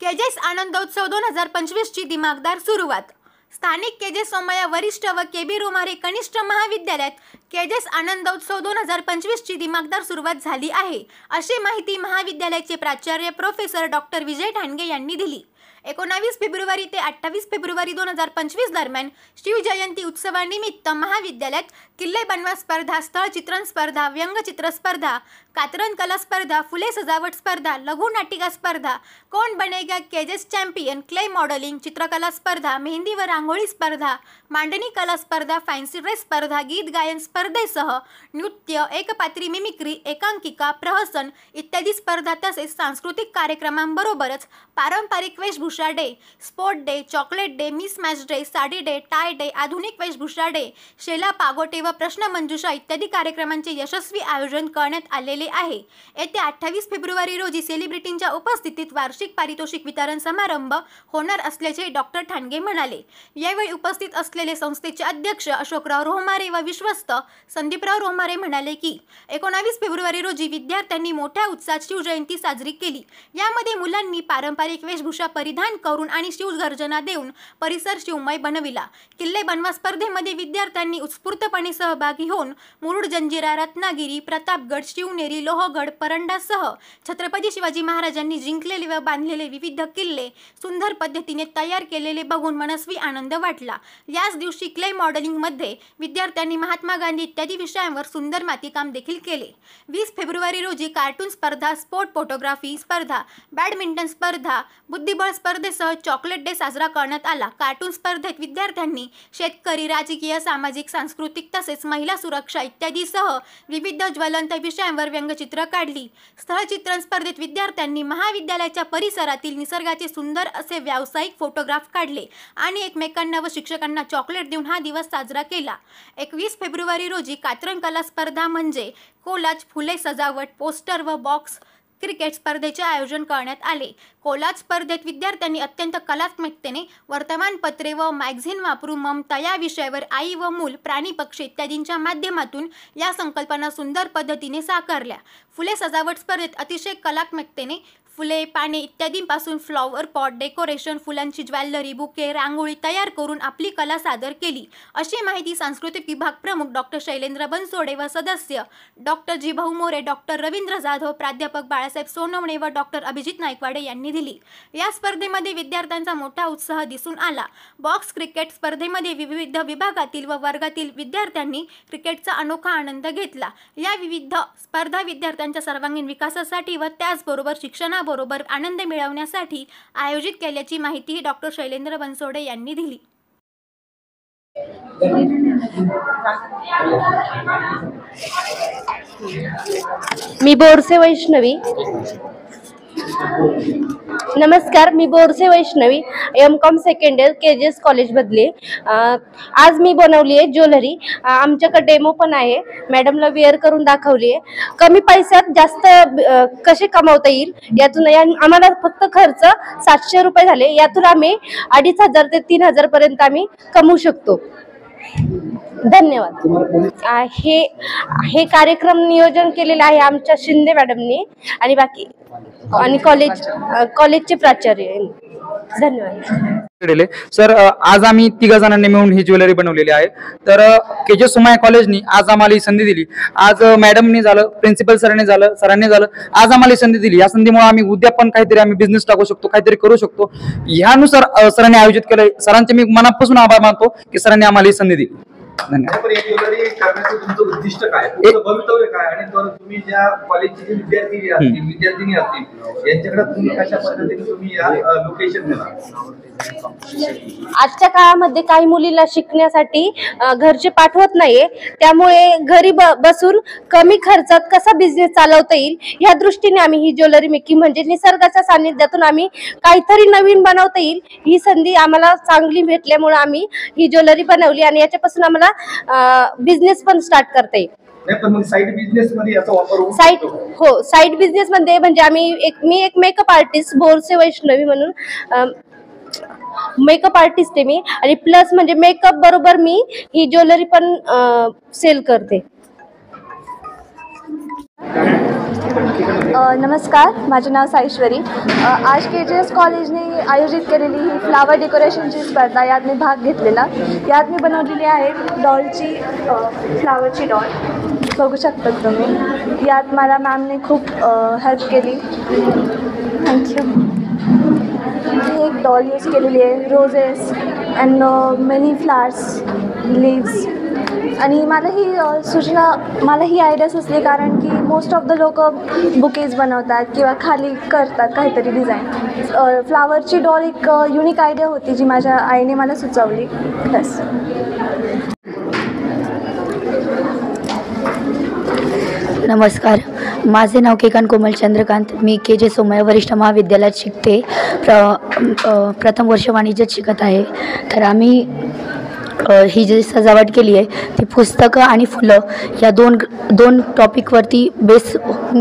केजेस आनंदोत्सव 2025 ची दिमागदार सुरुवात। स्थानिक केजेस सोमय्या वरिष्ठ व केबी रोमारे कनिष्ठ महाविद्यालयात केजेस आनंदोत्सव 2025 ची दिमागदार सुरुवात झाली आहे, अशी माहिती महाविद्यालयाचे प्राचार्य प्रोफेसर डॉक्टर विजय ठाणगे यांनी दिली। 19 फेब्रुवारी ते 28 फेब्रुवारी 2025 दरम्यान शिवजयंती उत्सवानिमित्त महाविद्यालयात किल्ले बनवा स्पर्धा, स्थळ चित्रण स्पर्धा, व्यंगचित्र स्पर्धा, कातरण कला स्पर्धा, फुले सजावट स्पर्धा, लघु नाटिका स्पर्धा, कौन बनेगा केजेस चॅम्पियन, क्ले मॉडेलिंग, चित्रकला स्पर्धा, मेहंदी व रांगोळी स्पर्धा, मांडणी कला स्पर्धा, फॅन्सी ड्रेस स्पर्धा, गीत गायन स्पर्धेसह नृत्य, एकपात्री मिमिक्री, एकांकिका, प्रहसन इत्यादी स्पर्धा तसेच सांस्कृतिक कार्यक्रमांबरोबरच पारंपरिक वेशभूषा day, sport day, chocolate day, miss match day, sari day, tie day, आधुनिक वेशभूषा डे, शेला पागोटे व प्रश्नमंजुषा इत्यादी कार्यक्रमांचे यशस्वी आयोजन करण्यात आलेले आहे। येत्या 28 फेब्रुवारी रोजी सेलिब्रिटींच्या उपस्थितीत वार्षिक पारितोषिक वितरण समारंभ होणार असल्याचे डॉक्टर ठाणगे म्हणाले। यावेळी उपस्थित असलेले संस्थेचे अध्यक्ष अशोकराव रोहमारे व विश्वस्त संदीपराव रोहमारे म्हणाले की 19 फेब्रुवारी रोजी विद्यार्थ्यांनी मोठ्या उत्साहात शिवजयंती साजरी केली। यामध्ये मुलांनी पारंपरिक वेशभूषा परिधान करून आणि शिवगर्जना देऊन परिसर शिवमय बनविला। किल्ले बनवा स्पर्धेमध्ये विद्यार्थ्यांनी उत्स्फूर्तपणे सहभागी होऊन मुरुड, जंजिरा, रत्नागिरी, प्रतापगड, शिवनेरी, लोहगड, परंडासह छत्रपती शिवाजी महाराजांनी जिंकलेले व बांधलेले विविध किल्ले सुंदर पद्धतीने तयार केलेले बघून मनस्वी आनंद वाटला। याच दिवशी क्ले मॉडेलिंग मध्ये विद्यार्थ्यांनी महात्मा गांधी इत्यादी विषयांवर सुंदर मातीकाम देखील केले। 20 फेब्रुवारी रोजी कार्टून स्पर्धा, स्पोर्ट फोटोग्राफी स्पर्धा, बॅडमिंटन स्पर्धा, बुद्धिबळ स्पर्धेसह चॉकलेट डे साजरा करण्यात आला। कार्टून स्पर्धेत विद्यार्थ्यांनी शेतकरी, राजकीय, सामाजिक, सांस्कृतिक तसेच महिला सुरक्षा इत्यादीसह विविध ज्वलंत विषयांवर व्यंगचित्र काढली। स्थळ चित्रण स्पर्धेत विद्यार्थ्यांनी महाविद्यालयाच्या परिसरातील निसर्गाचे सुंदर असे व्यावसायिक फोटोग्राफ काढले आणि एकमेकांना व शिक्षकांना चॉकलेट देऊन हा दिवस साजरा केला। 21 फेब्रुवारी रोजी कातरण कला स्पर्धा म्हणजे कोलाज, फुले सजावट, पोस्टर व बॉक्स क्रिकेट स्पर्धेचे आयोजन करण्यात आले। कोलाज स्पर्धेत विद्यार्थ्यांनी अत्यंत कलात्मकतेने वर्तमानपत्रे व मॅगझिन वापरून ममता या विषयावर आई व मूल, प्राणी, पक्षी इत्यादींच्या माध्यमातून या संकल्पना सुंदर पद्धतीने साकारल्या। फुले सजावट स्पर्धेत अतिशय कलात्मकतेने फुले, पाने इत्यादींपासून फ्लॉवर पॉट, डेकोरेशन, फुलांची ज्वेलरी, बुके, रांगोळी तयार करून आपली कला सादर केली, अशी माहिती सांस्कृतिक विभाग प्रमुख डॉक्टर शैलेंद्र बनसोडे व सदस्य डॉक्टर जिभाऊ मोरे, डॉक्टर रवींद्र जाधव, प्राध्यापक बाळासाहेब सोनवणे व डॉक्टर अभिजित नाईकवाडे यांनी दिली। या स्पर्धेमध्ये विद्यार्थ्यांचा मोठा उत्साह दिसून आला। बॉक्स क्रिकेट स्पर्धेमध्ये विविध विभागातील व वर्गातील विद्यार्थ्यांनी क्रिकेटचा अनोखा आनंद घेतला। या विविध स्पर्धा विद्यार्थ्यांच्या सर्वांगीण विकासासाठी व त्याचबरोबर शिक्षणाबरोबर आनंद मिळवण्यासाठी आयोजित केल्याची माहिती डॉक्टर शैलेंद्र बनसोडे यांनी दिली। मी बोरसे वैष्णवी। नमस्कार, मी Borse Vaishnavi, M Com second year KJ's college मधले। आज मी बनवली आहे ज्वेलरी। आमच्याकडे डेमो पण आहे, मॅडमला वेअर करून दाखवली आहे। कमी पैशात जास्त कसे कमावता येईल यातून आम्हाला फक्त खर्च 700 रुपये झाले। यातून आम्ही 2500 ते 3000 पर्यंत आम्ही कमवू शकतो। धन्यवाद। हे कार्यक्रम नियोजन केलेलं आहे आमच्या शिंदे मॅडमनी आणि कॉलेजचे प्राचार्य। धन्यवाद सर। आज आम्ही 3 जणांनी मिळून ही ज्वेलरी बनवलेली आहे। तर केजेस सोमय्या कॉलेजनी आज आम्हाला ही संधी दिली। आज मॅडमनी झालं, प्रिन्सिपल सरांनी झालं, आज आम्हाला ही संधी दिली। या संधीमुळे आम्ही उद्या पण काहीतरी आम्ही बिझनेस टाकू शकतो, काहीतरी करू शकतो। ह्यानुसार सरांनी आयोजित केलं। सरांचे मी मनापासून आभार मानतो की सरांनी आम्हाला ही संधी दिली। धन्यवाद। उद्दिष्ट काय, भवितव्य काय आणि तुम्ही ज्या कॉलेजचे विद्यार्थी असतील, विद्यार्थिनी असतील, यांच्याकडे तुम्ही कशा पद्धतीने तुम्ही या लोकेशन देणार? आजच्या काळामध्ये काही मुलीला शिकण्यासाठी घरचे पाठवत नाहीये, त्यामुळे घरी बसून कमी खर्चात कसा बिझनेस चालवता येईल या दृष्टीने आम्ही ही ज्वेलरी मेकिंग म्हणजे निसर्गाच्या सानिध्यातून आम्ही काहीतरी नवीन बनवता येईल ही संधी आम्हाला चांगली भेटल्यामुळे आम्ही ही ज्वेलरी बनवली आणि याच्यापासून आम्हाला बिझनेस पण स्टार्ट करता येईल। साइड बिझनेस मध्ये याचा वापर होऊ शकतो? हो, साइड बिझनेस मध्ये म्हणजे मी एक मेकअप आर्टिस्ट, बोरसे वैष्णवी म्हणून मेकअप आर्टिस्ट आहे मी, आणि प्लस म्हणजे मेकअप बरोबर मी ही ज्वेलरी पण सेल करते। नमस्कार, माझे नाव साईश्वरी. आज KJS कॉलेजने आयोजित केलेली ही फ्लावर डेकोरेशनची स्पर्धा, यात मी भाग घेतलेला. यात मी बनवलेली आहे डॉलची फ्लावरची डॉल, बघू शकतात तुम्ही. यात मला मॅमने खूप हेल्प केली. थँक्यू. मी एक डॉल यूज केलेली आहे, roses and many flowers, leaves. आणि मला ही आयडिया सुचली कारण की मोस्ट ऑफ द लोक बुकेज बनवतात किंवा खाली करतात काहीतरी डिझाईन. फ्लावरची डॉल एक युनिक आयडिया होती जी माझ्या आईने मला सुचवली. बस. नमस्कार, माझे नाव केकान कोमल चंद्रकांत. मी KJ सोमय्या वरिष्ठ महाविद्यालयात शिकते. प्रथम वर्ष वाणिज्यात शिकत आहे. तर आम्ही ही जी सजावट केली आहे ती पुस्तकं आणि फुलं या दोन टॉपिकवरती बेस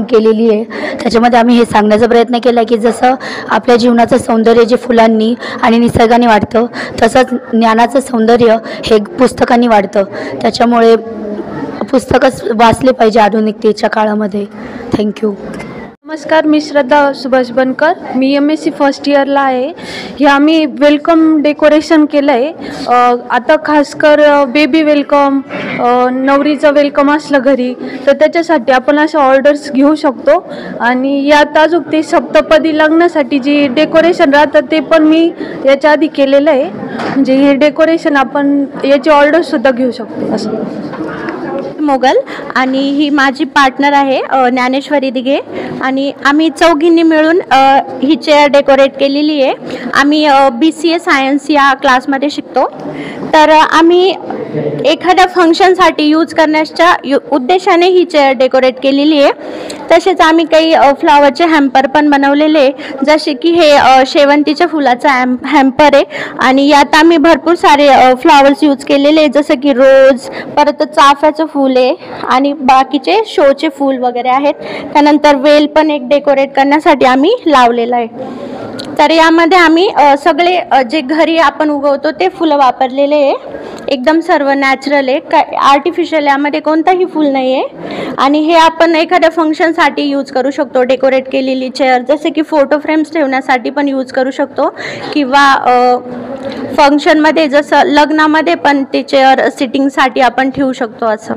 केलेली आहे. त्याच्यामध्ये आम्ही हे सांगण्याचा प्रयत्न केला आहे की जसं आपल्या जीवनाचं सौंदर्य जे फुलांनी आणि निसर्गाने वाढतं, तसंच ज्ञानाचं सौंदर्य हे पुस्तकांनी वाढतं. त्याच्यामुळे पुस्तकच वाचले पाहिजे आधुनिकतेच्या काळामध्ये. थँक्यू. नमस्कार, मी श्रद्धा सुभाष बनकर. मी MSc फर्स्ट इयरला आहे. हे आम्ही वेलकम डेकोरेशन केलं आहे. आता खासकर बेबी वेलकम, नवरीचं वेलकम असलं घरी तर त्याच्यासाठी आपण अशा ऑर्डर्स घेऊ शकतो. आणि यात अजून ते सप्तपदी लग्नासाठी जी डेकोरेशन राहतं ते पण मी याच्या आधी केलेलं आहे. म्हणजे हे डेकोरेशन आपण याची ऑर्डरसुद्धा घेऊ शकतो. असं मोगल आणि ही माझी पार्टनर आहे ज्ञानेश्वरी दिघे. आणि आम्ही चौघींनी मिळून ही चेअर डेकोरेट केलेली आहे. आम्ही BCA सायन्स या क्लासमध्ये शिकतो. तर आम्ही एखाद्या फंक्शनसाठी यूज करण्याच्या उद्देशाने ही चेअर डेकोरेट केलेली आहे. तसेच आम्ही काही फ्लावरचे हॅम्पर पण बनवलेले, जसे की हे शेवंतीच्या फुलाचा हॅम्पर आहे. आणि यात आम्ही भरपूर सारे फ्लावर्स यूज केलेले, जसं की रोज, परत चाफ्याचं फूल आहे आणि बाकीचे शोचे फूल वगैरे आहेत. त्यानंतर वेल पण एक डेकोरेट करण्यासाठी आम्ही लावलेलं आहे. तर यामध्ये आम्ही सगळे जे घरी आपण उगवतो ते फुलं वापरलेले आहे. एकदम सर्व नॅचरल आहे, काय आर्टिफिशियल यामध्ये कोणताही फूल नाही आहे. आणि हे आपण एखाद्या फंक्शनसाठी यूज करू शकतो. डेकोरेट केलेली चेअर जसे की फोटो फ्रेम्स ठेवण्यासाठी पण यूज करू शकतो, किंवा फंक्शनमध्ये जसं लग्नामध्ये पण ते चेअर सिटिंगसाठी आपण ठेवू शकतो. असं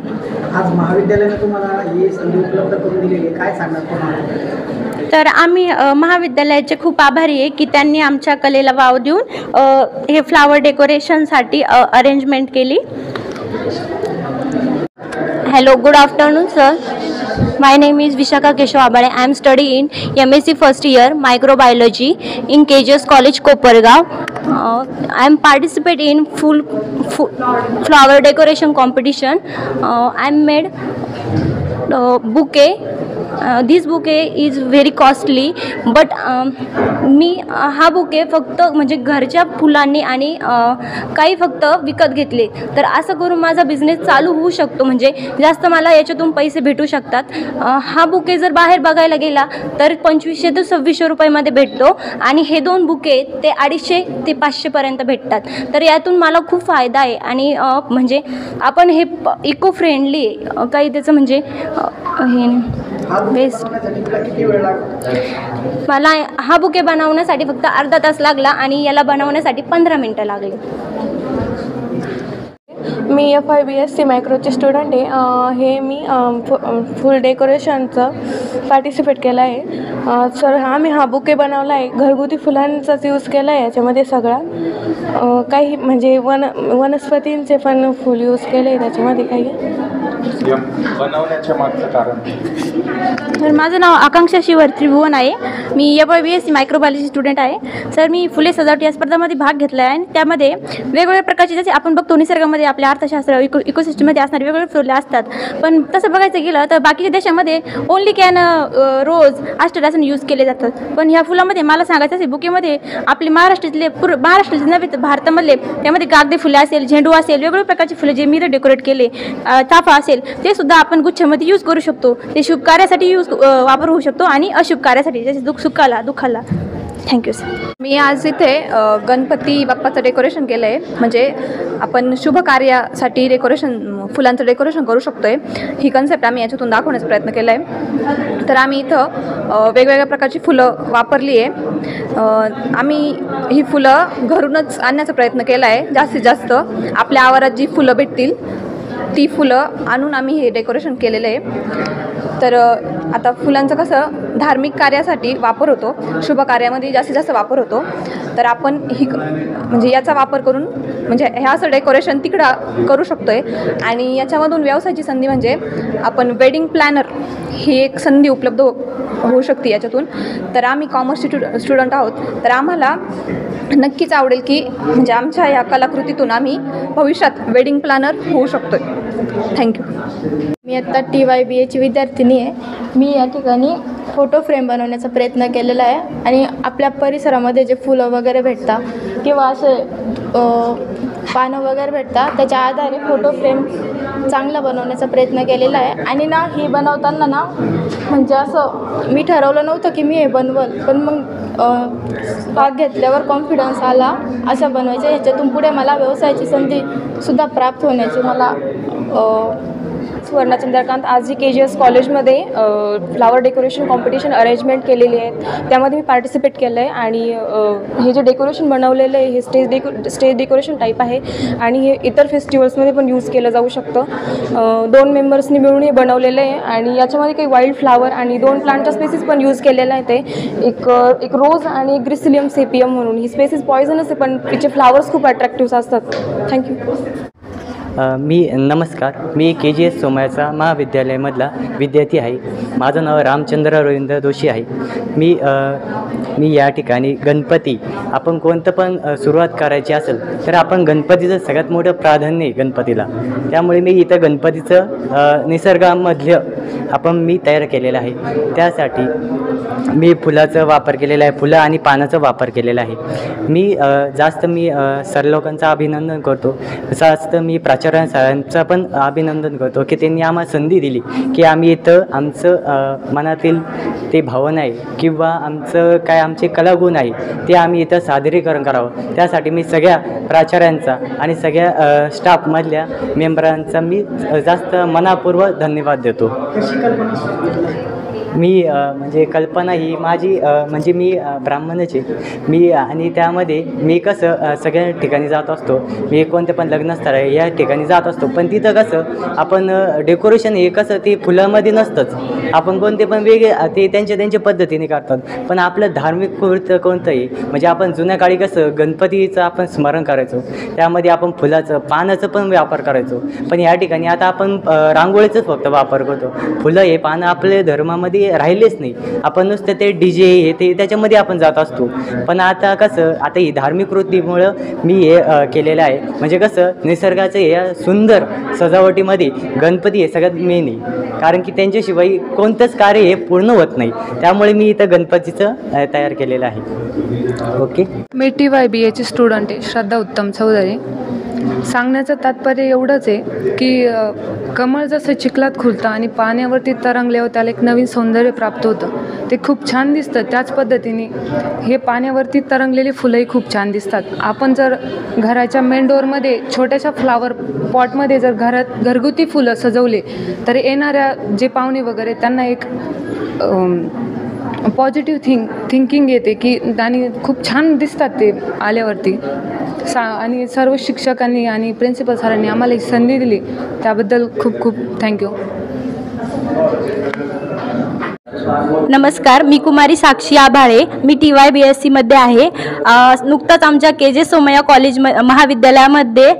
आज महाविद्यालयाने तुम्हाला ही संधी उपलब्ध करून दिलेली आहे, काय सांगणार तुम्हाला? तर आम्ही महाविद्यालयाचे खूप आभारी आहे की त्यांनी आमच्या कलेला वाव देऊन हे फ्लावर डेकोरेशनसाठी अरेंजमेंट केली. Hello, good afternoon, sir. My name is Vishaka Keshav Abade. I am studying in MSc first year microbiology in KJS College, Kopargaon. I am participate in full flower decoration competition. I made bouquet. This bouquet is very costly, but मी हा bouquet फक्त म्हणजे घरच्या फुलांनी आणि काही फक्त विकत घेतले. तर असं करून माझा बिझनेस चालू होऊ शकतो, म्हणजे जास्त मला याच्यातून पैसे भेटू शकतात. हा बुके जर बाहेर बघायला गेला तर 2500 ते 2600 रुपयामध्ये भेटतो. आणि हे दोन बुके ते 250 ते 500 पर्यंत भेटतात. तर यातून मला खूप फायदा आहे. आणि म्हणजे आपण हे इको फ्रेंडली काही त्याचं म्हणजे हे बेस्ट. मला हा बुके बनवण्यासाठी फक्त अर्धा तास लागला आणि याला बनवण्यासाठी 15 मिनटं लागले. मी FIBSC मायक्रोचे स्टुडंट आहे. हे मी फुल डेकोरेशनचं पार्टिसिपेट केलं आहे. सर आम्ही हा बुके बनवला आहे, घरगुती फुलांचाच यूज केला आहे. याच्यामध्ये सगळा काही म्हणजे वनस्पतींचे पण फुल यूज केले आहे त्याच्यामध्ये. काही बनवण्याच्या मागचं कारण? तर माझं नाव आकांक्षा शिवर त्रिभुवन आहे. मी FIBSC मायक्रोबायोलॉजी स्टुडंट आहे. सर मी फुले सजावट या स्पर्धामध्ये भाग घेतला आहे. आणि त्यामध्ये वेगवेगळ्या प्रकारचे जसे आपण बघतो निसर्गामध्ये आपल्या अर्थशास्त्र इकोसिस्टममध्ये असणारे वेगवेगळे फुले असतात. पण तसं बघायचं गेलं तर बाकीच्या देशामध्ये ओन्ली कॅन रोज अष्टरासन यूज केले जातात. पण ह्या फुलामध्ये मला सांगायचं असेल बुकेमध्ये आपले महाराष्ट्रातले महाराष्ट्रातले नव्हे तर भारतामधले त्यामध्ये कागदी फुले असेल, झेंडू असेल, वेगवेगळ्या प्रकारचे फुले जे मी डेकोरेट केले, चाफा असेल, ते सुद्धा आपण गुच्छामध्ये यूज करू शकतो. ते शुभ कार्यासाठी वापर होऊ शकतो आणि अशुभ कार्यासाठी जसे दुःखाला थँक्यू सर. मी आज इथे गणपती बाप्पाचं डेकोरेशन केलं आहे. म्हणजे आपण शुभ कार्यासाठी फुलांचं डेकोरेशन करू शकतो आहे, ही कन्सेप्ट आम्ही याच्यातून दाखवण्याचा प्रयत्न केला आहे. तर आम्ही इथं वेगवेगळ्या प्रकारची फुलं वापरली आहे. आम्ही ही फुलं घरूनच आणण्याचा प्रयत्न केला आहे. जास्तीत जास्त आपल्या आवारात जी फुलं भेटतील ती फुलं आणून आम्ही हे डेकोरेशन केलेलं आहे. तर आता फुलांचं कसं धार्मिक कार्यासाठी वापर होतो, शुभ कार्यामध्ये जास्तीत जास्त वापर होतो. तर आपण म्हणजे याचा वापर करून म्हणजे हे असं डेकोरेशन तिकडं करू शकतो आहे. आणि याच्यामधून व्यवसायाची संधी म्हणजे आपण वेडिंग प्लॅनर ही एक संधी उपलब्ध होऊ शकते याच्यातून. तर आम्ही कॉमर्स स्टुडंट आहोत, तर आम्हाला नक्कीच आवडेल की म्हणजे आमच्या या कलाकृतीतून आम्ही भविष्यात वेडिंग प्लॅनर होऊ शकतो आहे. थँक्यू. मी आत्ता TYBAची विद्यार्थिनी आहे. मी या ठिकाणी फोटो फ्रेम बनवण्याचा प्रयत्न केलेला आहे आणि आपल्या परिसरामध्ये जे फुलं वगैरे भेटतात किंवा असे पानं वगैरे भेटतात त्याच्या आधारे फोटो फ्रेम चांगला बनवण्याचा प्रयत्न केलेला आहे. आणि ना ही बनवताना ना म्हणजे असं मी ठरवलं नव्हतं की मी हे बनवल, पण मग भाग घेतल्यावर कॉन्फिडन्स आला असं बनवायचं. ह्याच्यातून पुढे मला व्यवसायाची संधीसुद्धा प्राप्त होण्याची मला सुवर्णा चंद्रकांत. आज KGS कॉलेजमध्ये फ्लावर डेकोरेशन कॉम्पिटिशन अरेंजमेंट केलेली आहेत, त्यामध्ये मी पार्टिसिपेट केलं आहे. आणि हे जे डेकोरेशन बनवलेलं आहे हे स्टेज डेकोरेशन टाईप आहे आणि हे इतर फेस्टिवल्समध्ये पण यूज केलं जाऊ शकतं. 2 मेंबर्सनी मिळून हे बनवलेलं आहे आणि याच्यामध्ये काही वाईल्ड फ्लावर आणि 2 प्लांटच्या स्पेसीस पण यूज केलेलं आहे. ते एक रोज आणि ग्रिसिलियम सेपियम म्हणून. ही स्पेसीस पॉयझनस आहे पण तिचे फ्लावर्स खूप अट्रॅक्टिव्ह असतात. थँक्यू. नमस्कार, मी KGS सोमयाचा महाविद्यालयामधला विद्यार्थी आहे. माझं नाव रामचंद्र रवींद्र दोशी आहे. मी या ठिकाणी गणपती आपण कोणतं पण सुरुवात करायची असेल तर आपण गणपतीचं सगळ्यात मोठं प्राधान्य आहे गणपतीला. त्यामुळे मी इथं गणपतीचं निसर्गामधलं मी तयार केलेलं आहे. त्यासाठी मी फुलाचा वापर केलेला आहे, फुलं आणि पानाचा वापर केलेला आहे. मी सर लोकांचं अभिनंदन करतो. जास्त मी प्राचार्यांचं पण अभिनंदन करतो की त्यांनी आम्हाला संधी दिली की आम्ही इथं आमचं मनातील ते भावना आहे किंवा आमचे कलागुण आहे ते आम्ही इथं सादरीकरण करावं. त्यासाठी मी सगळ्या प्राचार्यांचा आणि सगळ्या स्टाफमधल्या मेंबरांचा मी जास्त मनापूर्वक धन्यवाद देतो. मी म्हणजे कल्पना ही माझी म्हणजे मी ब्राह्मणच आहे. आणि त्यामध्ये मी कसं सगळ्या ठिकाणी जात असतो. मी कोणत्या पण लग्नस्थळ आहे या ठिकाणी जात असतो, पण तिथं कसं आपण डेकोरेशन हे कसं ते फुलामध्ये नसतंच. आपण कोणते पण वेगळे ते त्यांच्या पद्धतीने करतात. पण आपलं धार्मिक कृत्य कोणतंही म्हणजे आपण जुन्या काळी कसं गणपतीचं आपण स्मरण करायचो, त्यामध्ये आपण फुलाचं पानाचं पण वापर करायचो. पण या ठिकाणी आता आपण रांगोळीचाच फक्त वापर करतो. फुलं हे पानं आपल्या धर्मामध्ये राहिलेच नाही. आपण नुसतं ते DJ हे ते त्याच्यामध्ये आपण जात असतो. पण आता कसं ही धार्मिक कृतीमुळं मी हे केलेलं आहे. म्हणजे कसं निसर्गाचं या सुंदर सजावटीमध्ये गणपती हे सगळ्यात मेन आहे, कारण की त्यांच्याशिवाय कोणतंच कार्य हे पूर्ण होत नाही. त्यामुळे मी इथं गणपतीचं तयार केलेलं आहे. ओके. मी TYBAची स्टुडंट आहे, श्रद्धा उत्तम चौधरी. सांगण्याचं तात्पर्य एवढंच आहे की कमळ जसं चिखलात खुलतं आणि पाण्यावरती तरंगल्यावर त्याला एक नवीन सौंदर्य प्राप्त होतं, ते खूप छान दिसतं. त्याच पद्धतीने हे पाण्यावरती तरंगलेली फुलंही खूप छान दिसतात. आपण जर घराच्या मेन डोअरमध्ये छोट्याशा फ्लावर पॉटमध्ये जर घरगुती फुलं सजवले तर येणाऱ्या जे पाहुणे वगैरे त्यांना एक पॉझिटिव्ह थिंकिंग येते की आणि खूप छान दिसतात ते आल्यावरती. आणि सर्व शिक्षकांनी आणि प्रिन्सिपल सरांनी आम्हाला ही संधी दिली त्याबद्दल खूप खूप थँक्यू. नमस्कार, मी कुमारी साक्षी आभाळे. मी TYBSCमध्ये आहे. नुकताच आमच्या KGS सोमय्या कॉलेज महाविद्यालयामध्ये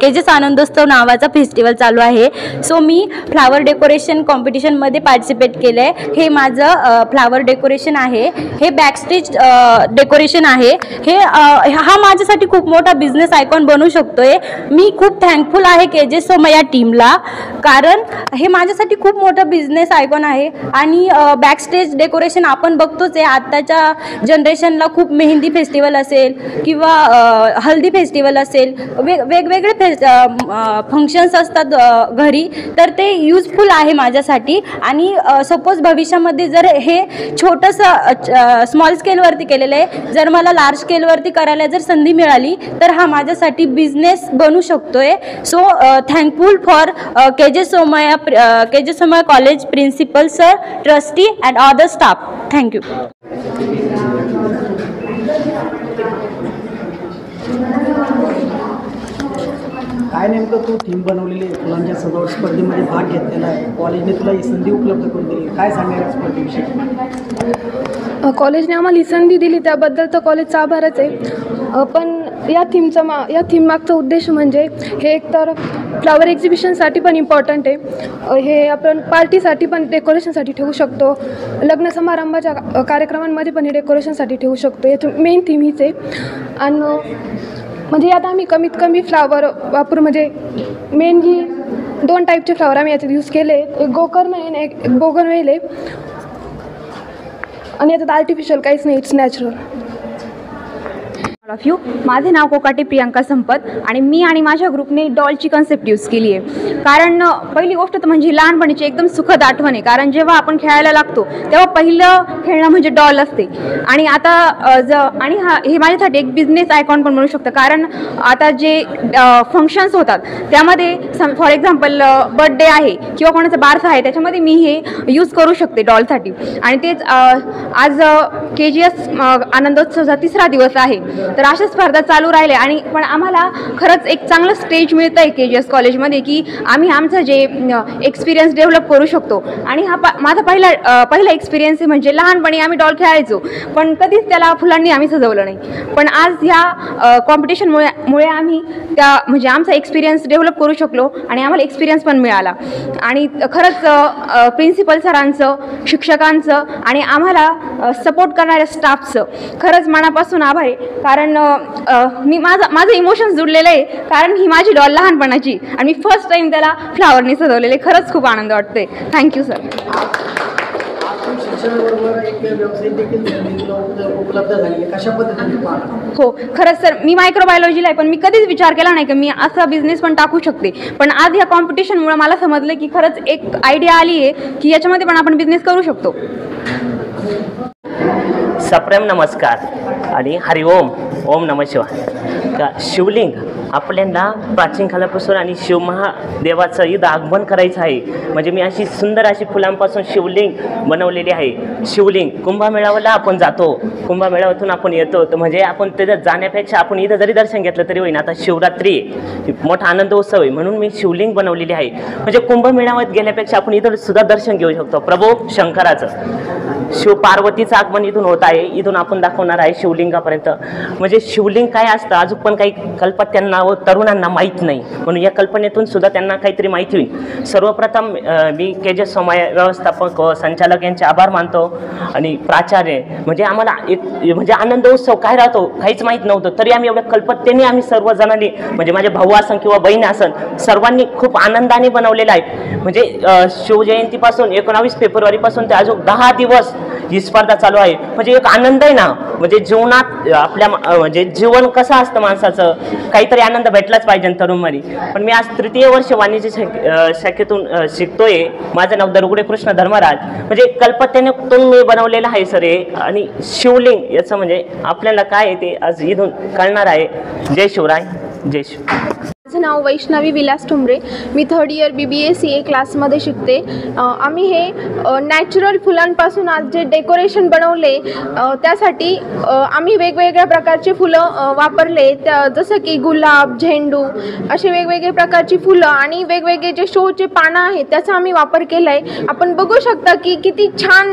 KGS आनंदोत्सव नावाचा फेस्टिवल चालू आहे. सो मी फ्लावर डेकोरेशन कॉम्पिटिशनमध्ये पार्टिसिपेट केलं आहे. हे माझं फ्लावर डेकोरेशन आहे. हे बॅकस्टेज डेकोरेशन आहे. हा माझ्यासाठी खूप मोठा बिझनेस आयकॉन बनू शकतोय. मी खूप थँकफुल आहे KGS सोमय्या टीमला, कारण हे माझ्यासाठी खूप मोठा बिझनेस आयकॉन आहे. आणि बॅकस्टेज डेकोरेशन आपण बघतोच आहे. आत्ताच्या जनरेशनला खूप मेहंदी फेस्टिवल असेल किंवा हल्दी फेस्टिवल असेल, वेगवेगळे फंक्शन्स असतात घरी, तर ते युजफुल आहे माझ्यासाठी. आणि सपोज भविष्यामध्ये जर हे छोटंसं स्मॉल स्केलवरती केलेलं आहे, जर मला लार्ज स्केलवरती करायला जर संधी मिळाली तर हा माझ्यासाठी बिझनेस बनू शकतोय. So thankful for KJ. Somaiya college principal sir, trustee and other staff. Thank you. काय नेमकं तू थीम बनवलेली आहे, फुलांच्या सजावट स्पर्धेमध्ये भाग घेतलेला आहे, कॉलेजने तुला ही संधी उपलब्ध करून दिली, काय सांगणार या स्पर्धेविषयी? कॉलेजने आम्हाला ही संधी दिली त्याबद्दल तर कॉलेजचा आभारच आहे. पण या थीम मागचा उद्देश म्हणजे हे एकतर फ्लावर एक्झिबिशनसाठी पण इम्पॉर्टंट आहे. हे आपण पार्टीसाठी पण डेकोरेशनसाठी ठेवू शकतो, लग्न समारंभाच्या कार्यक्रमांमध्ये पण हे डेकोरेशनसाठी ठेवू शकतो. याची मेन थीम हीच आहे. आणि म्हणजे यात आम्ही कमीत कमी फ्लावर वापरू, म्हणजे मेनली 2 टाईपचे फ्लावर आम्ही याच्यात यूज केले. एक गोकर्ण आहे आणि एक बोगनवेल आहे. आणि याच्यात आर्टिफिशियल काहीच नाही, इट्स नॅचरल. Of you. माझे नाव कोकाटे प्रियांका संपत आणि मी आणि माझ्या ग्रुपने डॉलची कन्सेप्ट यूज केली आहे. कारण पहिली गोष्ट तर म्हणजे लहानपणीची एकदम सुखद आठवण आहे. कारण जेव्हा आपण खेळायला लागतो तेव्हा पहिलं खेळणं म्हणजे डॉल असते. आणि आता आणि हे माझ्यासाठी एक बिझनेस आयकॉन पण म्हणू शकतं. कारण आता जे फंक्शन्स होतात त्यामध्ये फॉर एक्झाम्पल बर्थडे आहे किंवा कोणाचा बारसा आहे, त्याच्यामध्ये मी हे यूज करू शकते डॉलसाठी. आणि तेच आज KGS आनंदोत्सवचा 3रा दिवस आहे, तर अशा स्पर्धा चालू राहिल्या. आणि पण आम्हाला खरंच एक चांगलं स्टेज मिळतं आहे KGS कॉलेजमध्ये, की आम्ही आमचं जे एक्सपिरियन्स डेव्हलप करू शकतो. आणि हा माझा पहिला एक्सपिरियन्स आहे. म्हणजे लहानपणी आम्ही डॉल खेळायचो पण कधीच त्याला फुलांनी आम्ही सजवलं नाही. पण आज ह्या कॉम्पिटिशनमुळे आम्ही म्हणजे आमचा एक्सपिरियन्स डेव्हलप करू शकलो आणि आम्हाला एक्सपिरियन्स पण मिळाला. आणि खरंच प्रिन्सिपल सरांचं, शिक्षकांचं आणि आम्हाला सपोर्ट करणाऱ्या स्टाफचं खरंच मनापासून आभार आहे. कारण मी माझं इमोशन्स जुडलेलं आहे. कारण ही माझी डॉल लहानपणाची आणि मी फर्स्ट टाइम त्याला फ्लावरने सजवलेले. खरंच खूप आनंद वाटते. Thank you sir. हो, खरंच सर, मी मायक्रोबायोलॉजीला आहे पण मी कधीच विचार केला नाही की मी असा बिझनेस पण टाकू शकते. पण आज या कॉम्पिटिशनमुळे मला समजलं की खरंच एक आयडिया आली आहे की याच्यामध्ये पण आपण बिझनेस करू शकतो. सप्रेम नमस्कार आणि हरिओम. ओम नमः शिवाय. का शिवलिंग आपल्याला प्राचीन काळापासून आणि शिवमहादेवाचं इथं आगमन करायचं आहे. म्हणजे मी अशी सुंदर अशी फुलांपासून शिवलिंग बनवलेली आहे. शिवलिंग कुंभमेळाव्याला आपण जातो, कुंभमेळाव्यातून आपण येतो, तर म्हणजे आपण त्याच्यात जाण्यापेक्षा आपण इथं जरी दर्शन घेतलं तरी होईना. आता शिवरात्री मोठा आनंदोत्सव आहे म्हणून मी शिवलिंग बनवलेली आहे. म्हणजे कुंभमेळाव्यात गेल्यापेक्षा आपण इथं सुद्धा दर्शन घेऊ शकतो प्रभू शंकराचं. शिव पार्वतीचं आगमन इथून होत आहे. इथून आपण दाखवणार आहे शिवलिंगापर्यंत. म्हणजे शिवलिंग काय असतं अजून पण काही कल्पना त्यांना व तरुणांना माहीत नाही, म्हणून या कल्पनेतून सुद्धा त्यांना काहीतरी माहिती होईल. सर्वप्रथम मी KGS सोमय्या व्यवस्थापक व संचालक यांचे आभार मानतो. आणि प्राचार्य म्हणजे आम्हाला एक म्हणजे आनंदोत्सव काय राहतो काहीच माहीत नव्हतं, तरी आम्ही एवढ्या कल्पकतेने आम्ही सर्वजणांनी म्हणजे माझे भाऊ असन किंवा बहीण असन सर्वांनी खूप आनंदाने बनवलेलं आहे. म्हणजे शिवजयंतीपासून 19 फेब्रुवारीपासून ते अजून 10 दिवस ही स्पर्धा चालू आहे. म्हणजे एक आनंद आहे ना. म्हणजे जीवनात आपल्या म्हणजे जीवन कसं असतं माणसाचं, काहीतरी आनंद भेटलाच पाहिजे तरुणमध्ये. पण मी आज 3य वर्ष वाणिज्य शाखेतून शिकतोय. माझं नाव दरगुडे कृष्ण धर्मराज. म्हणजे कल्पनेतून मी बनवलेलं आहे सर हे. आणि शिवलिंग याचं म्हणजे आपल्याला काय आहे ते आज इथून कळणार आहे. जय शिवराय, जय शिव. माझं नाव वैष्णवी विलास ठुमरे. मी 3rd इयर BBA CA क्लासमध्ये शिकते. आम्ही हे नॅचरल फुलांपासून आज जे डेकोरेशन बनवले त्यासाठी आम्ही वेगवेगळ्या प्रकारचे फुलं वापरले. जसं की गुलाब, झेंडू असे वेगवेगळे प्रकारची फुलं आणि वेगवेगळे जे शोचे पानं आहेत त्याचा आम्ही वापर केला आहे. आपण बघू शकता की किती छान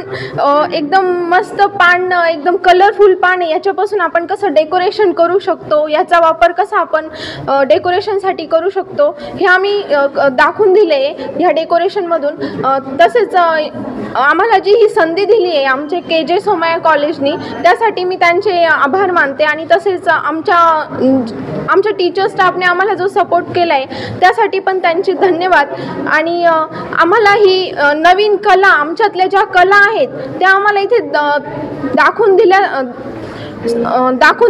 एकदम मस्त पान, एकदम कलरफुल पान, याच्यापासून आपण कसं डेकोरेशन करू शकतो, याचा वापर कसा आपण डेकोरेशन मुलांसाठी करू शकतो हे आम्ही दाखवून दिले ह्या डेकोरेशनमधून. तसेच आम्हाला जी ही संधी दिली आहे आमचे KJ सोमय्या कॉलेजनी, त्यासाठी मी त्यांचे आभार मानते. आणि तसेच आमच्या टीचर स्टाफने आम्हाला जो सपोर्ट केला आहे त्यासाठी पण त्यांचे धन्यवाद. आणि आम्हाला ही नवीन कला, आमच्यातल्या ज्या कला आहेत त्या आम्हाला इथे दाखवून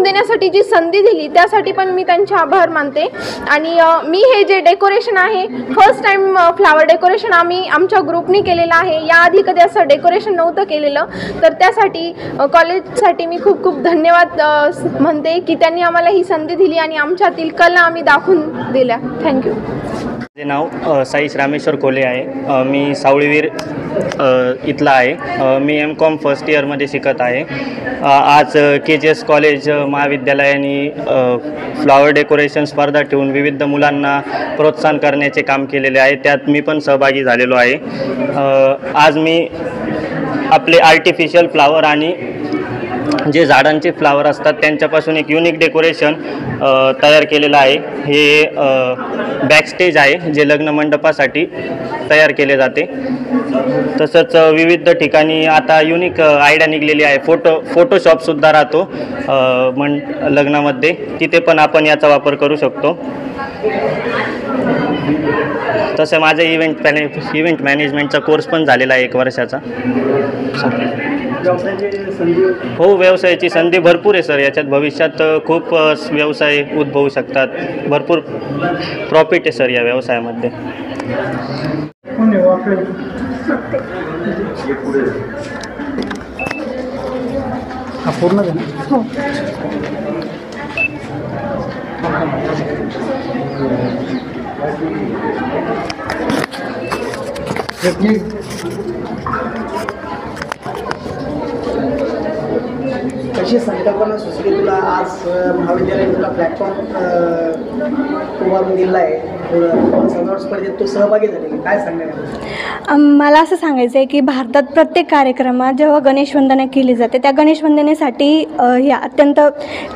देण्यासाठी जी संधी दिली त्यासाठी पण मी त्यांचे आभार मानते. आणि मी हे जे डेकोरेशन आहे फर्स्ट टाइम फ्लावर डेकोरेशन आम्ही आमच्या ग्रुपनी केलेलं आहे. याआधी कधी असं डेकोरेशन नव्हतं केलेलं, तर त्यासाठी कॉलेजसाठी मी खूप खूप धन्यवाद म्हणते की त्यांनी आम्हाला ही संधी दिली आणि आमच्यातील कला आम्ही दाखवून दिल्या. थँक्यू. माझे नाव साईश रामेश्वर कोले आहे. मी सावळीवीर इथला आहे. मी M.Com फर्स्ट इयरमध्ये शिकत आहे. आज KJS कॉलेज महाविद्यालयाने फ्लॉवर डेकोरेशन स्पर्धा ठेवून विविध मुलांना प्रोत्साहन करण्याचे काम केलेले आहे. त्यात मी पण सहभागी झालेलो आहे. आज मी आपले आर्टिफिशियल फ्लावर आणि जे झाडांचे फ्लावर असतात त्यांच्यापासून एक युनिक डेकोरेशन तयार केलेलं आहे. हे बॅकस्टेज आहे जे लग्न मंडपासाठी तयार केले जाते. तसंच विविध ठिकाणी आता युनिक आयडिया निघलेली आहे. फोटोशॉपसुद्धा राहतो लग्नामध्ये, तिथे पण आपण याचा वापर करू शकतो. तसं माझं इव्हेंट मॅनेजमेंटचा कोर्स पण झालेला आहे 1 वर्षाचा. हो, व्यवसायाची संधी भरपूर आहे सर. याच्यात भविष्यात खूप व्यवसाय उद्भवू शकतात. भरपूर प्रॉफिट आहे सर या व्यवसायामध्ये. पूर्ण झालं. हो. कशी संकल्पना सुचली तुला? आज महाविद्यालयाने तुला प्लॅटफॉर्म उभारून दिला आहे, सजावट स्पर्धेत तू सहभागी झालेली, काय सांगणार? मला असं सांगायचं आहे की भारतात प्रत्येक कार्यक्रमात जेव्हा गणेश वंदना केली जाते त्या गणेश वंदनेसाठी ही अत्यंत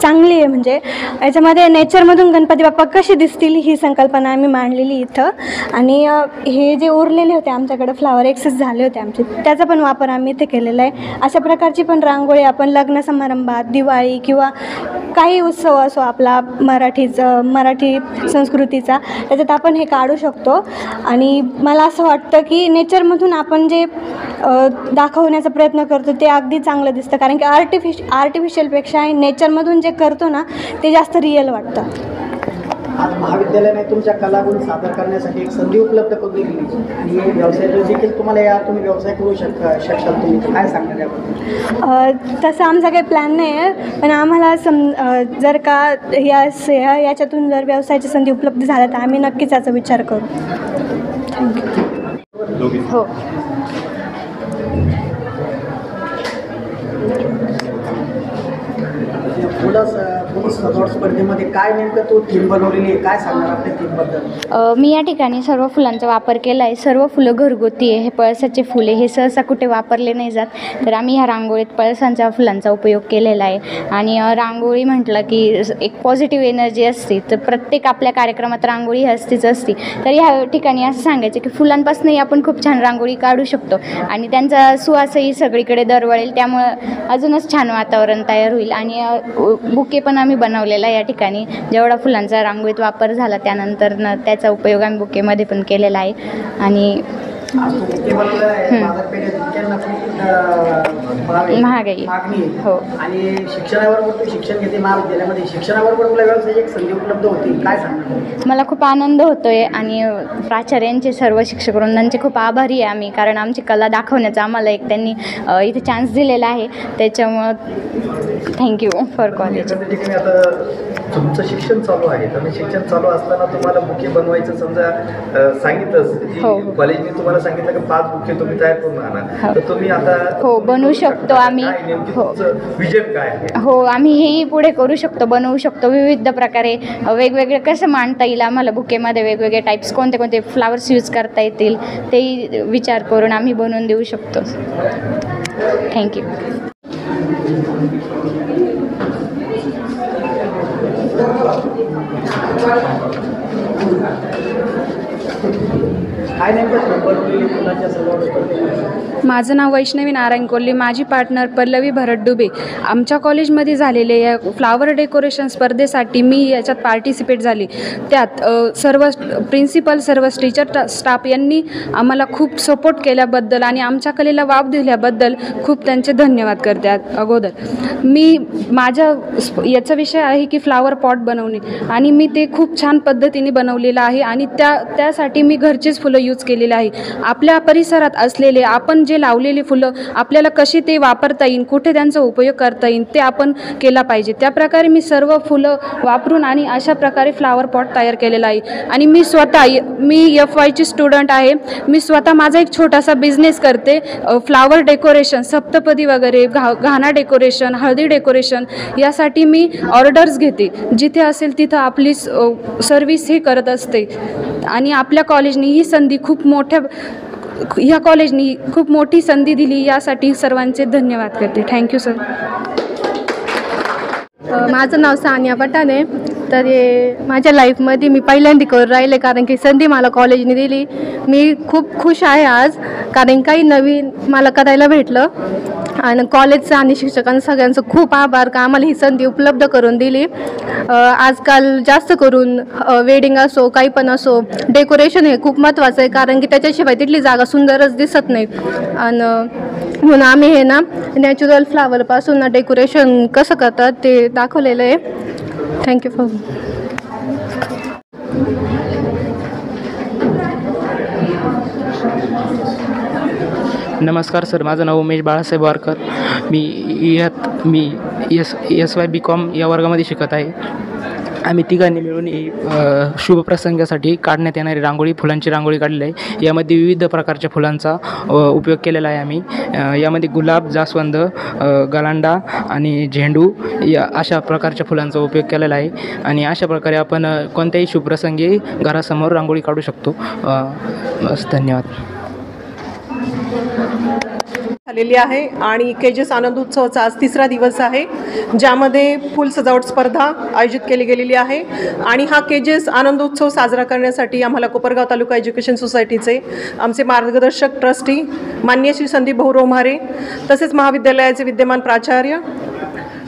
चांगली आहे. म्हणजे याच्यामध्ये नेचरमधून गणपती बाप्पा कसे दिसतील ही संकल्पना आम्ही मांडलेली इथं. आणि हे जे उरलेले होते आमच्याकडे फ्लावर एक्सेस झाले होते आमचे, त्याचा पण वापर आम्ही इथे केलेला आहे. अशा प्रकारची पण रांगोळी आपण लग्न समारंभात, दिवाळी किंवा काही उत्सव असो आपला मराठी संस्कृतीचा, त्याच्यात आपण हे काढू शकतो. आणि मला असं वाटतं की नेचरमधून आपण जे दाखवण्याचा प्रयत्न करतो ते अगदी चांगलं दिसतं. कारण की आर्टिफिशियलपेक्षा नेचरमधून जे करतो ना ते जास्त रिअल वाटतं. आज महाविद्यालयाने तुमच्या कलागुण सादर करण्यासाठी एक संधी उपलब्ध करून दिली आणि व्यवसायात देखील तुम्हाला तुम्ही व्यवसाय करू शकाल. तुम्ही काय सांगणार याबद्दल? तसं आमचा काही प्लॅन नाही आहे, पण आम्हाला जर का याच्यातून जर व्यवसायाची संधी उपलब्ध झाल्या तर आम्ही नक्कीच याचा विचार करू. थँक्यू. हो. फुल सजावट स्पर्धेमध्ये काय नेमकं तू थीम बनवलेली आहे, काय सांगणार आपल्या थीमबद्दल? मी या ठिकाणी सर्व फुलांचा वापर केला आहे. सर्व फुलं घरगुती आहे. हे पळसाचे फुले हे सहसा कुठे वापरले नाही जात, तर आम्ही ह्या रांगोळीत पळसांच्या फुलांचा उपयोग केलेला आहे. आणि रांगोळी म्हटलं की एक पॉझिटिव्ह एनर्जी असते, तर प्रत्येक आपल्या कार्यक्रमात रांगोळी असतीच असती. तर ह्या ठिकाणी असं सांगायचं की फुलांपासूनही आपण खूप छान रांगोळी काढू शकतो आणि त्यांचा सुवासही सगळीकडे दरवळेल, त्यामुळं अजूनच छान वातावरण तयार होईल. आणि बुके पण आम्ही बनवलेला या ठिकाणी. जेवढा फुलांचा रांगोळीत वापर झाला त्यानंतर त्याचा उपयोग आम्ही बुकेमध्ये पण केलेला आहे. आणि महागाई हो. आणि शिक्षणाबरोबर तू शिक्षण घेते महाविद्यालयामध्ये, शिक्षणाबरोबर तुला व्यवसायाची एक संधी उपलब्ध होती, काय सांगणार? मला खूप आनंद होतोय आणि प्राचार्यांचे सर्व शिक्षकवृंदांचे खूप आभारी आहे आम्ही, कारण आमची कला दाखवण्याचा आम्हाला एक त्यांनी इथे चान्स दिलेला आहे. त्याच्यामुळं थँक्यू फॉर कॉलेज. आता तुमचं शिक्षण चालू आहे, तर शिक्षण चालू असताना तुम्हाला बुके बनवायचं समजा सांगितलं कॉलेजने, तुम्हाला सांगितलं की 5 बुके तुम्ही तयार करून आणा, तर तुम्ही आता हो बनवू शकतो आम्ही. हो विजन काय आहे? हो, आम्ही हेही पुढे करू शकतो, बनवू शकतो. विविध प्रकारे वेगवेगळे कसं मांडता येईल आम्हाला बुकेमध्ये, वेगवेगळे टाईप्स कोणते कोणते फ्लावर्स यूज करता येतील तेही विचार करून आम्ही बनवून देऊ शकतो. थँक्यू. काय नेमकं बनवलेली फुलांच्या सजावट? माझं नाव वैष्णवी नारायण कोल्हे, माझी पार्टनर पल्लवी भरत डुबे. आमच्या कॉलेजमध्ये झालेले या फ्लावर डेकोरेशन स्पर्धेसाठी मी याच्यात पार्टिसिपेट झाले. त्यात सर्व प्रिन्सिपल, सर्व टीचर स्टाफ यांनी आम्हाला खूप सपोर्ट केल्याबद्दल आणि आमच्या कलेला वाव दिल्याबद्दल खूप त्यांचे धन्यवाद करते. अगोदर मी माझ्या याचा विषय आहे की फ्लावर पॉट बनवणे, आणि मी ते खूप छान पद्धतीने बनवलेलं आहे आणि त्यासाठी मी घरचेच फुलं यूज केलेले आहे. आपल्या परिसरात असलेले आपण जे लावलेले फुलं आपल्याला कशी ते वापरता येईल, कुठे त्यांचा उपयोग करता येईल ते आपण केला पाहिजे. त्याप्रकारे मी सर्व फुलं वापरून आणि अशा प्रकारे फ्लावर पॉट तयार केलेला आहे. आणि मी FYची स्टुडंट आहे. मी स्वतः माझा एक छोटासा बिझनेस करते, फ्लावर डेकोरेशन, सप्तपदी वगैरे, घाणा डेकोरेशन, हळदी डेकोरेशन यासाठी मी ऑर्डर्स घेते. जिथे असेल तिथं आपली सर्विस ही करत असते. आणि आपल्या कॉलेजनी ही संधी ह्या कॉलेजनी खूप मोठी संधी दिली, यासाठी सर्वांचे धन्यवाद करते. Thank you sir. माझं नाव सानिया पठाणे. तर हे माझ्या लाईफमध्ये मी पहिल्यांदा करून राहिले, कारण की संधी मला कॉलेजने दिली. मी खूप खुश आहे आज, कारण काही नवीन मला करायला भेटलं. आणि कॉलेजचं आणि शिक्षकांचं सगळ्यांचं खूप आभार का आम्हाला ही संधी उपलब्ध करून दिली. आजकाल जास्त करून वेडिंग असो, काही पण असो, डेकोरेशन हे खूप महत्त्वाचं आहे, कारण की त्याच्याशिवाय तिथली जागा सुंदरच दिसत नाही. आणि म्हणून आम्ही हे ना नॅचरल फ्लावरपासून ना डेकोरेशन कसं करतात ते दाखवलेलं आहे. Thank you for. नमस्कार सर, माझं नाव उमेश बाळासाहेब वारकर. मी SY BCom या वर्गामध्ये शिकत आहे. आम्ही तिघांनी मिळून शुभ प्रसंगासाठी काढण्यात येणारी रांगोळी, फुलांची रांगोळी काढलेली आहे. यामध्ये विविध प्रकारच्या फुलांचा उपयोग केलेला आहे. आम्ही यामध्ये गुलाब, जास्वंद, गलांडा आणि झेंडू या अशा प्रकारच्या फुलांचा उपयोग केलेला आहे. आणि अशा प्रकारे आपण कोणत्याही शुभ प्रसंगी घरासमोर रांगोळी काढू शकतो. बस, धन्यवाद. झालेली आहे आणि केजेस आनंद उत्सवाचा आज 3रा दिवस आहे, ज्यामध्ये फुल सजावट स्पर्धा आयोजित केली गेलेली आहे. आणि हा केजेस आनंद उत्सव साजरा करण्यासाठी आम्हाला कोपरगाव तालुका एज्युकेशन सोसायटीचे आमचे मार्गदर्शक ट्रस्टी माननीय श्री संदीप भाऊ रोम्हारे, तसेच महाविद्यालयाचे विद्यमान प्राचार्य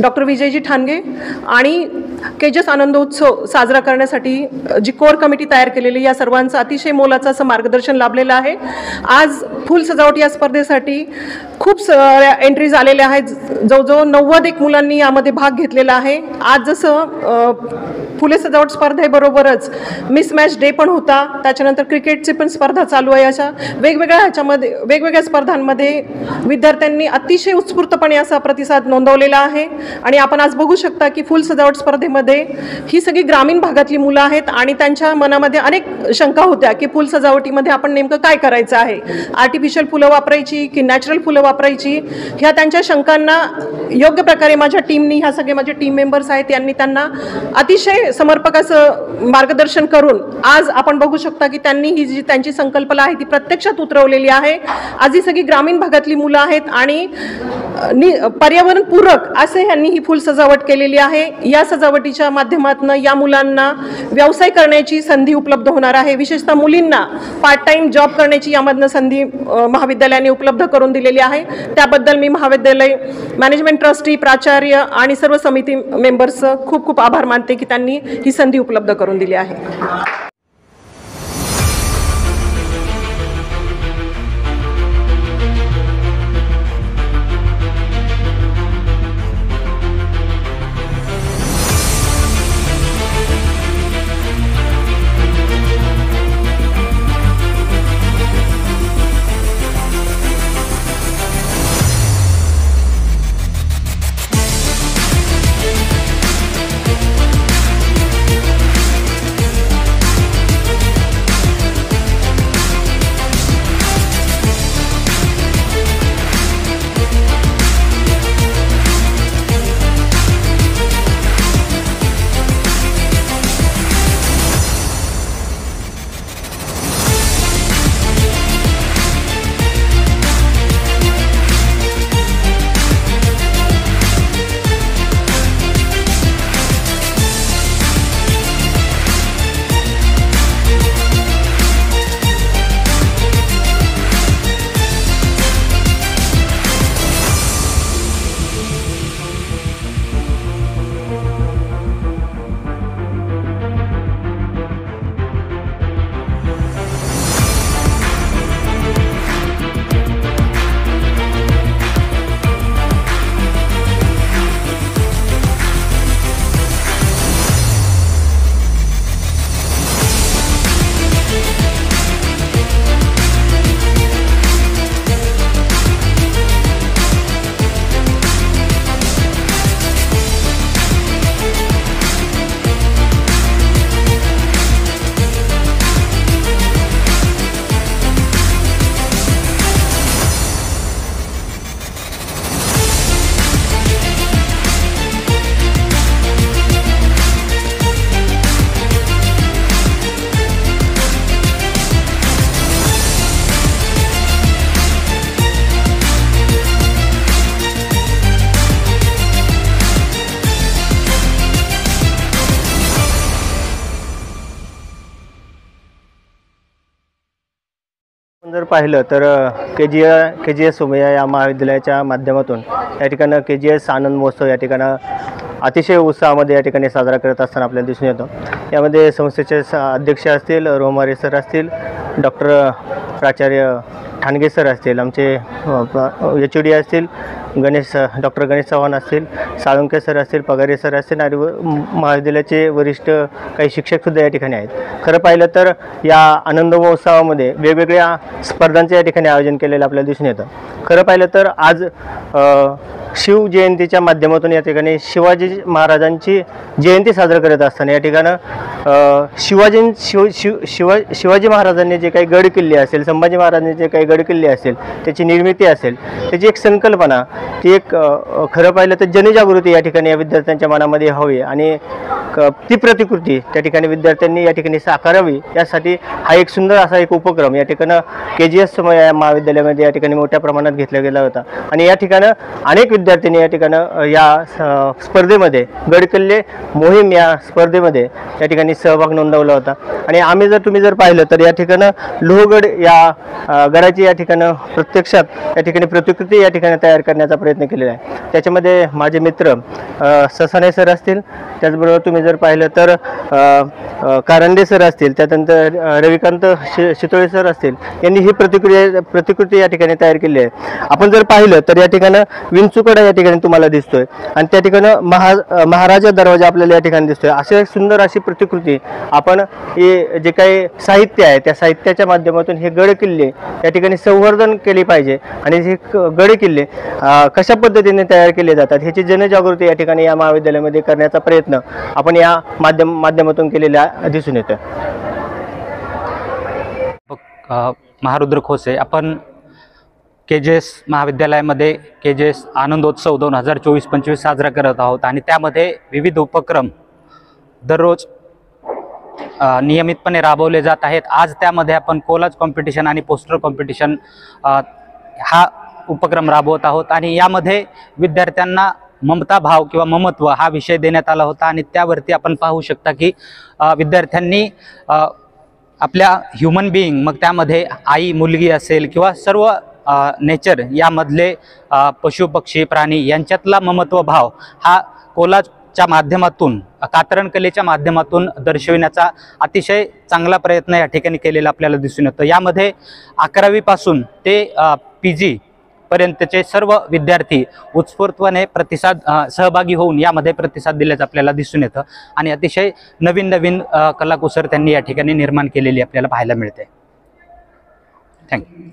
डॉक्टर विजयजी ठाणगे आणि केजेस आनंदोत्सव साजरा करण्यासाठी जी कोर कमिटी तयार केलेली, या सर्वांचं अतिशय मोलाचं असं मार्गदर्शन लाभलेलं आहे. आज फुल सजावट या स्पर्धेसाठी खूप साऱ्या एंट्रीज आलेल्या आहेत. जवळजवळ 91 मुलांनी यामध्ये भाग घेतलेला आहे. आज जसं फुले सजावट स्पर्धेबरोबरच मिसमॅच डे पण होता, त्याच्यानंतर क्रिकेटची पण स्पर्धा चालू आहे. अशा वेगवेगळ्या स्पर्धांमध्ये विद्यार्थ्यांनी अतिशय उत्स्फूर्तपणे असा प्रतिसाद नोंदवलेला आहे. आणि आपण आज बघू शकता की फुल सजावट स्पर्धेमध्ये ही सगळी ग्रामीण भागातली मुलं आहेत आणि त्यांच्या मनामध्ये अनेक शंका होत्या की फुल सजावटीमध्ये आपण नेमकं काय करायचं आहे, आर्टिफिशियल फुलं वापरायची की नॅचरल फुलं वापरायची, ह्या त्यांच्या शंकांना योग्य प्रकारे माझ्या टीमनी, ह्या सगळे माझे टीम मेंबर्स आहेत, यांनी त्यांना अतिशय समर्पक असं मार्गदर्शन करून आज आपण बघू शकता की त्यांनी ही जी त्यांची संकल्पना आहे ती प्रत्यक्षात उतरवलेली आहे. आज ही सगळी ग्रामीण भागातली मुलं आहेत आणि पर्यावरणपूरक असे यांनी ही फुल सजावट केलेली आहे. या सजावटीच्या माध्यमातून या मुलांना व्यवसाय करण्याची संधी उपलब्ध होणार आहे. विशेषतः मुलींना पार्ट टाइम जॉब करण्याची यामधनं संधी महाविद्यालयाने उपलब्ध करून दिलेली आहे. त्याबद्दल मी महाविद्यालय मॅनेजमेंट ट्रस्टी, प्राचार्य आणि सर्व समिती मेंबर्सचं खूप खूप आभार मानते की त्यांनी ही संधी उपलब्ध करून दिली आहे. पाहिलं तर के जी एस सोमय्या या महाविद्यालयाच्या माध्यमातून या ठिकाणी KGS आनंद महोत्सव या ठिकाणी अतिशय उत्साहामध्ये या ठिकाणी साजरा करत असताना आपल्याला दिसून येतो। यामध्ये संस्थेचे अध्यक्ष असतील, रोमारे सर असतील, डॉक्टर प्राचार्य ठाणगे सर असतील, आमचे HOD असतील, डॉक्टर गणेश चव्हाण असतील, साळुंके सर असतील, पगारे सर असतील आणि महाविद्यालयाचे वरिष्ठ काही शिक्षकसुद्धा या ठिकाणी आहेत। खरं पाहिलं तर या आनंद महोत्सवामध्ये वेगवेगळ्या स्पर्धांचे या ठिकाणी आयोजन केलेलं आपल्याला दिसून येतं। खरं पाहिलं तर आज शिवजयंतीच्या माध्यमातून या ठिकाणी शिवाजी महाराजांची जयंती साजरी करत असताना या ठिकाणी शिवाजी महाराजांनी जे काही गड किल्ले असेल, संभाजी महाराजांनी जे काही गड किल्ले असेल, त्याची निर्मिती असेल, त्याची एक संकल्पना, ती एक खरं पाहिलं तर जनजागृती या ठिकाणी या विद्यार्थ्यांच्या मनामध्ये हवी आणि ती प्रतिकृती त्या ठिकाणी विद्यार्थ्यांनी या ठिकाणी साकारावी, यासाठी हा एक सुंदर असा एक उपक्रम या ठिकाणी KGS सोमय्या महाविद्यालयामध्ये या ठिकाणी मोठ्या प्रमाणात घेतला गेला होता आणि या ठिकाणी अनेक विद्यार्थ्यांनी या ठिकाणी या स्पर्धेमध्ये गडकिल्ले मोहीम या स्पर्धेमध्ये या ठिकाणी सहभाग नोंदवला होता। आणि तुम्ही जर पाहिलं तर या ठिकाणी लोहगड या गडाची या ठिकाणी प्रत्यक्षात या ठिकाणी प्रतिकृती या ठिकाणी तयार करण्याचा प्रयत्न केलेला आहे। त्याच्यामध्ये माझे मित्र ससाणे सर असतील, त्याचबरोबर तुम्ही जर पाहिलं तर कारंडे सर असतील, त्यानंतर रविकांत शितोळे सर असतील, यांनी ही प्रतिकृती या ठिकाणी तयार केली आहे। आपण जर पाहिलं तर या ठिकाणी विंचूकडा या ठिकाणी तुम्हाला दिसतोय आणि त्या ठिकाणी महाराजा दरवाजा आपल्याला या ठिकाणी दिसतोय। असे सुंदर अशी प्रतिकृती आपण हे जे काही साहित्य आहे त्या साहित्याच्या माध्यमातून हे गड किल्ले या ठिकाणी संवर्धन केले पाहिजे आणि हे गड किल्ले कशा पद्धतीने तयार केले जातात ह्याची जनजागृती या ठिकाणी या महाविद्यालयामध्ये करण्याचा प्रयत्न आपण या माध्यमातून केलेला दिसून येतो। महारुद्र खोसे, आपण KGS महाविद्यालयामध्ये KGS आनंदोत्सव 2024-25 साजरा करत आहोत आणि त्यामध्ये विविध उपक्रम दररोज नियमितपणे राबवले जात आहेत। आज त्यामध्ये आपण कोलाज कॉम्पिटिशन आणि पोस्टर कॉम्पिटिशन हा उपक्रम राबवत आहोत आणि यामध्ये विद्यार्थ्यांना ममता भाव किंवा ममत्व हा विषय देण्यात आला होता आणि त्यावरती आपण पाहू शकता की विद्यार्थ्यांनी आपल्या ह्युमन बिईंग, मग त्यामध्ये आई, मुलगी असेल किंवा सर्व नेचर यामधले पशु, पक्षी, प्राणी यांच्यातला ममत्व भाव हा कोलाजच्या माध्यमातून, कातरण कलेच्या माध्यमातून दर्शविण्याचा अतिशय चांगला प्रयत्न या ठिकाणी केलेला आपल्याला दिसून येतो। यामध्ये 11वी पासून ते PG पर्यंतचे सर्व विद्यार्थी उत्स्फूर्तपणे सहभागी होऊन यामध्ये प्रतिसाद दिल्याचं आपल्याला दिसून येतं आणि अतिशय नवीन कलाकुसर त्यांनी या ठिकाणी निर्माण केलेली आपल्याला पाहायला मिळते। थँक्यू।